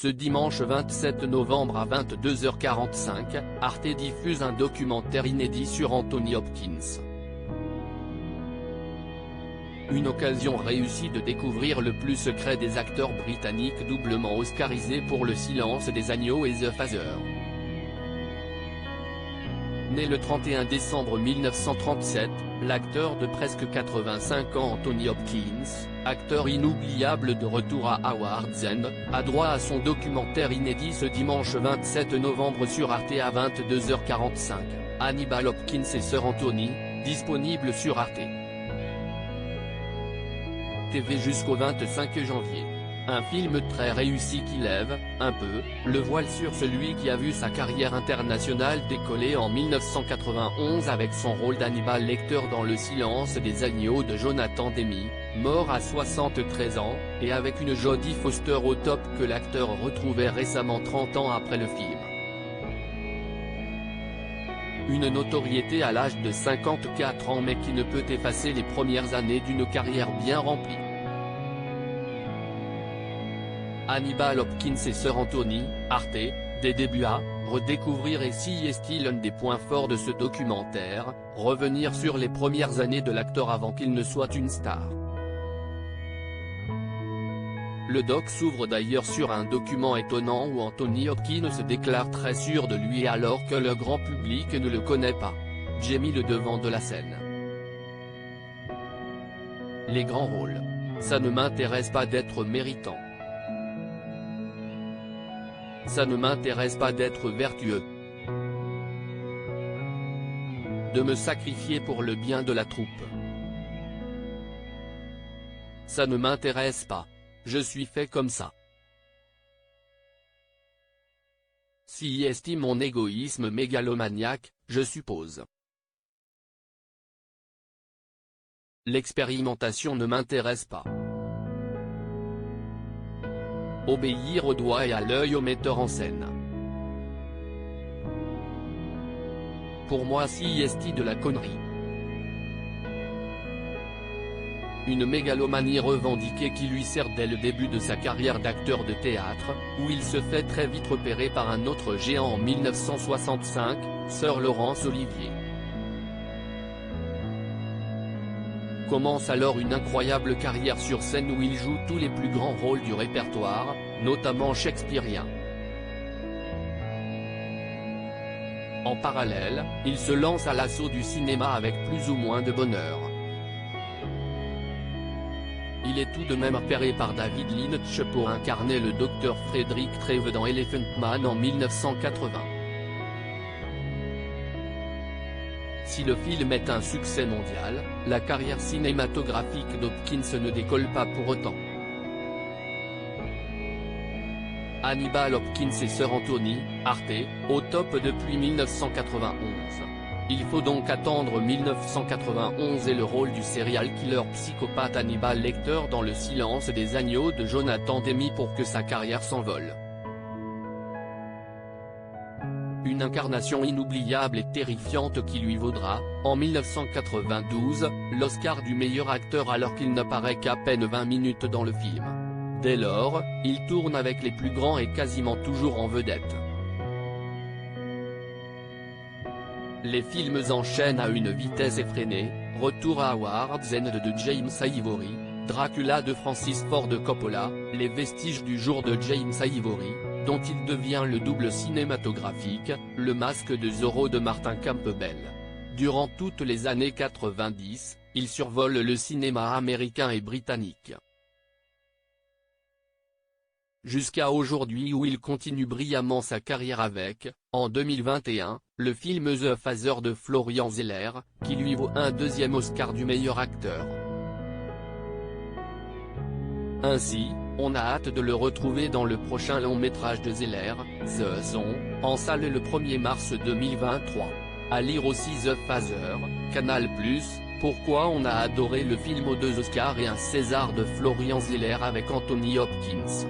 Ce dimanche 27 novembre à 22h45, Arte diffuse un documentaire inédit sur Anthony Hopkins. Une occasion réussie de découvrir le plus secret des acteurs britanniques doublement oscarisés pour Le Silence des agneaux et The Father. Né le 31 décembre 1937, l'acteur de presque 85 ans Anthony Hopkins, acteur inoubliable de retour à Howard's End, a droit à son documentaire inédit ce dimanche 27 novembre sur Arte à 22h45, Hannibal Hopkins et Sir Anthony, disponible sur Arte TV jusqu'au 25 janvier. Un film très réussi qui lève, un peu, le voile sur celui qui a vu sa carrière internationale décoller en 1991 avec son rôle d'Hannibal Lecter dans Le Silence des agneaux de Jonathan Demme, mort à 73 ans, et avec une Jodie Foster au top que l'acteur retrouvait récemment 30 ans après le film. Une notoriété à l'âge de 54 ans mais qui ne peut effacer les premières années d'une carrière bien remplie. Hannibal Hopkins et Sir Anthony, Arte, des débuts à redécouvrir et si est-il l'un des points forts de ce documentaire, revenir sur les premières années de l'acteur avant qu'il ne soit une star. Le doc s'ouvre d'ailleurs sur un document étonnant où Anthony Hopkins se déclare très sûr de lui alors que le grand public ne le connaît pas. J'ai mis le devant de la scène. Les grands rôles. Ça ne m'intéresse pas d'être méritant. Ça ne m'intéresse pas d'être vertueux. De me sacrifier pour le bien de la troupe. Ça ne m'intéresse pas. Je suis fait comme ça. Si estime mon égoïsme mégalomaniaque, je suppose. L'expérimentation ne m'intéresse pas. Obéir au doigt et à l'œil au metteur en scène. Pour moi si est de la connerie. Une mégalomanie revendiquée qui lui sert dès le début de sa carrière d'acteur de théâtre, où il se fait très vite repérer par un autre géant en 1965, Sir Laurence Olivier. Commence alors une incroyable carrière sur scène où il joue tous les plus grands rôles du répertoire, notamment shakespearien. En parallèle, il se lance à l'assaut du cinéma avec plus ou moins de bonheur. Il est tout de même repéré par David Lynch pour incarner le docteur Frederick Treve dans Elephant Man en 1980. Si le film est un succès mondial, la carrière cinématographique d'Hopkins ne décolle pas pour autant. Hannibal Hopkins et Sir Anthony, Arte, au top depuis 1991. Il faut donc attendre 1991 et le rôle du serial killer psychopathe Hannibal Lecter dans Le Silence des agneaux de Jonathan Demme pour que sa carrière s'envole. Une incarnation inoubliable et terrifiante qui lui vaudra, en 1992, l'Oscar du meilleur acteur alors qu'il n'apparaît qu'à peine 20 minutes dans le film. Dès lors, il tourne avec les plus grands et quasiment toujours en vedette. Les films enchaînent à une vitesse effrénée, Retour à Howard's End de James Ivory, Dracula de Francis Ford Coppola, Les vestiges du jour de James Ivory, dont il devient le double cinématographique, Le masque de Zorro de Martin Campbell. Durant toutes les années 90, il survole le cinéma américain et britannique. Jusqu'à aujourd'hui où il continue brillamment sa carrière avec, en 2021, le film The Father de Florian Zeller, qui lui vaut un deuxième Oscar du meilleur acteur. Ainsi, on a hâte de le retrouver dans le prochain long-métrage de Zeller, The Zone, en salle le 1er mars 2023. À lire aussi The Father, Canal+, pourquoi on a adoré le film aux 2 Oscars et un César de Florian Zeller avec Anthony Hopkins.